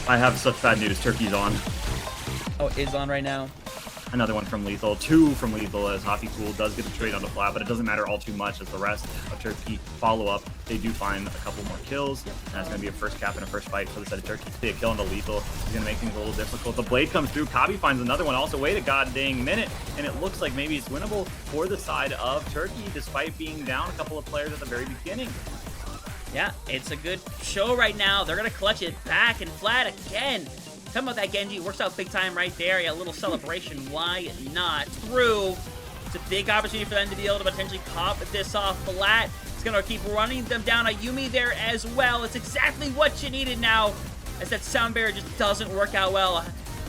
I have such bad news. Turkey's on. Oh, it is on right now. Another one from Lethal. 2 from Lethal as Hoppy Cool does get the trade on the flat, but it doesn't matter all too much as the rest of Turkey follow up. They do find a couple more kills. And that's going to be a first cap and a first fight for the side of Turkey. A kill into Lethal is going to make things a little difficult. The blade comes through. Kabi finds another one. Also, wait a god dang minute. And it looks like maybe it's winnable for the side of Turkey, despite being down a couple of players at the very beginning. Yeah, it's a good show right now. They're going to clutch it back and flat again. Talking about that Genji, works out big time right there. Yeah, a little celebration. Why not? Through. It's a big opportunity for them to be able to potentially pop this off flat. It's going to keep running them down. Ayumi there as well. It's exactly what you needed now, as that sound barrier just doesn't work out well.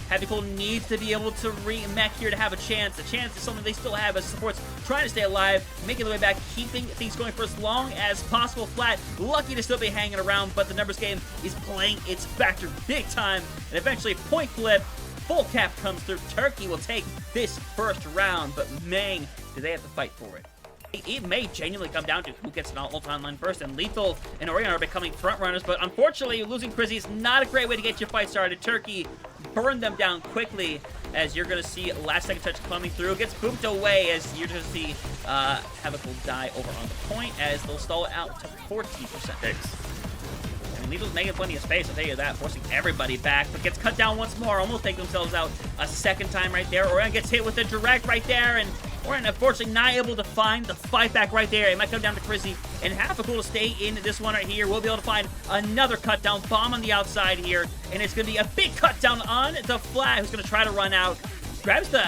Happy Cool needs to be able to re-mech here to have a chance. The chance is something they still have as supports trying to stay alive, making their way back, keeping things going for as long as possible. Flat, lucky to still be hanging around, but the numbers game is playing its factor big time. And eventually, point flip, full cap comes through. Turkey will take this first round, but man, do they have to fight for it. It may genuinely come down to who gets an ult online first, and Lethal and Orion are becoming front runners, but unfortunately, losing Crizzy is not a great way to get your fight started. Turkey burn them down quickly, as you're going to see last second touch coming through. Gets booped away as you're going to see Havoc will die over on the point, as they'll stall it out to 14%. And Lethal's making plenty of space, I'll tell you that, forcing everybody back, but gets cut down once more, almost take themselves out a second time right there. Orion gets hit with a direct right there, and Orion unfortunately not able to find the fight back right there. It might come down to Crizzy, and Cool to stay in this one right here. We'll be able to find another cut down bomb on the outside here, and it's going to be a big cut down on the flat, who's going to try to run out. Grabs the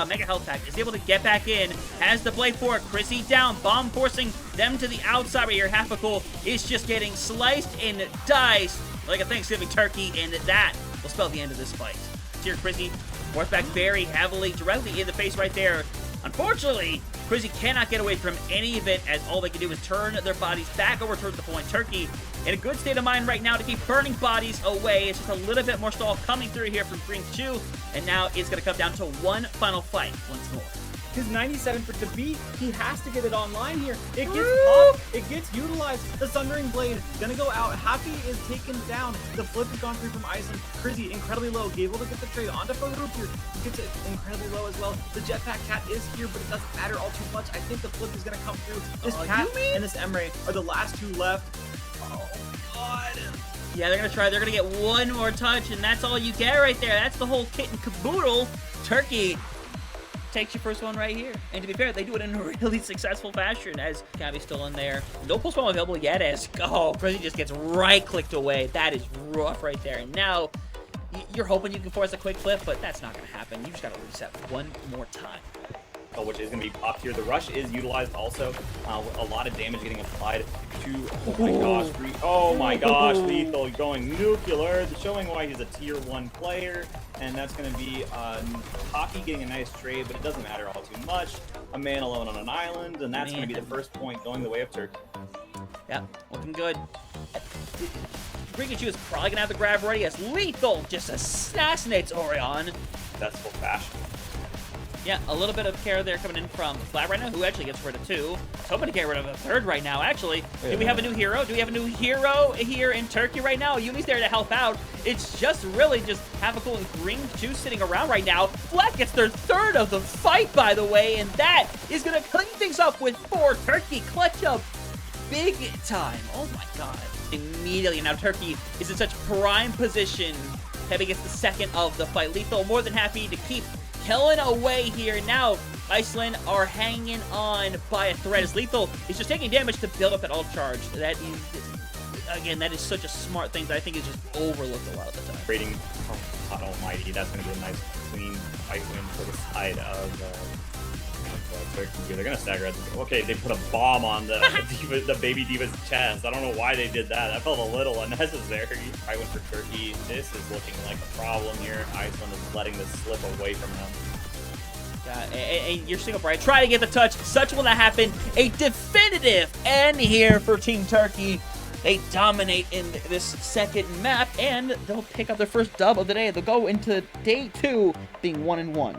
Mega Health Pack, is able to get back in, has the blade for it. Crizzy down, bomb forcing them to the outside right here. Cool is just getting sliced and diced like a Thanksgiving turkey, and that will spell the end of this fight. Here, Crizzy forced back very heavily, directly in the face right there. Unfortunately, Crizzy cannot get away from any of it, as all they can do is turn their bodies back over towards the point. Turkey in a good state of mind right now to keep burning bodies away. It's just a little bit more stall coming through here from Green 2, and now it's going to come down to one final fight once more. His 97 for to beat, he has to get it online here. It gets up, it gets utilized. The Sundering Blade gonna go out. Happy is taken down. The flip has gone through from Iceland. Crizzy incredibly low, able to get the trade onto Farouk here. He gets it incredibly low as well. The Jetpack Cat is here, but it doesn't matter all too much. I think the flip is gonna come through. This Cat and this Emre are the last two left. Oh god. Yeah, they're gonna try. They're gonna get one more touch, and that's all you get right there. That's the whole kit and caboodle. Turkey takes your first one right here. And to be fair, they do it in a really successful fashion, as Cavi's still in there. No pulse bomb available yet, as Crizzy just gets right-clicked away. That is rough right there. And now, you're hoping you can force a quick flip, but that's not going to happen. You just got to reset one more time. Which is going to be popped here. The rush is utilized also. A lot of damage getting applied to, oh my gosh, Lethal going nuclear, showing why he's a tier 1 player. And that's going to be Hockey getting a nice trade, but it doesn't matter all too much. A man alone on an island, and that's going to be the first point going the way of Turkey. Yeah, looking good. Pikachu is probably going to have the grab ready, as Lethal just assassinates Orion. That's full fashion. Yeah, a little bit of care there coming in from Flat right now, who actually gets rid of 2. Hoping to get rid of a 3rd right now, actually. Do we have a new hero? Do we have a new hero here in Turkey right now? Yumi's there to help out. It's just really just Cool and Green 2 sitting around right now. Flat gets their 3rd of the fight, by the way, and that is going to clean things up with 4. Turkey clutch up big time. Oh my god. Immediately, now Turkey is in such prime position. Heavy gets the 2nd of the fight. Lethal more than happy to keep killing away here. Now, Iceland are hanging on by a thread, as Lethal is just taking damage to build up that ult charge. That is, again, that is such a smart thing that I think is just overlooked a lot of the time. Rating, God almighty, that's going to be a nice, clean fight win for the side of Turkey. They're going to stagger it. Okay, they put a bomb on the baby Diva's chest. I don't know why they did that. That felt a little unnecessary. Fight win for Turkey. This is looking like a problem here. Iceland is letting this slip away from them. And you're single bright. Try to get the touch. Such will not happen. A definitive end here for Team Turkey. They dominate in this second map, and they'll pick up their first dub of the day. They'll go into day 2 being 1-1.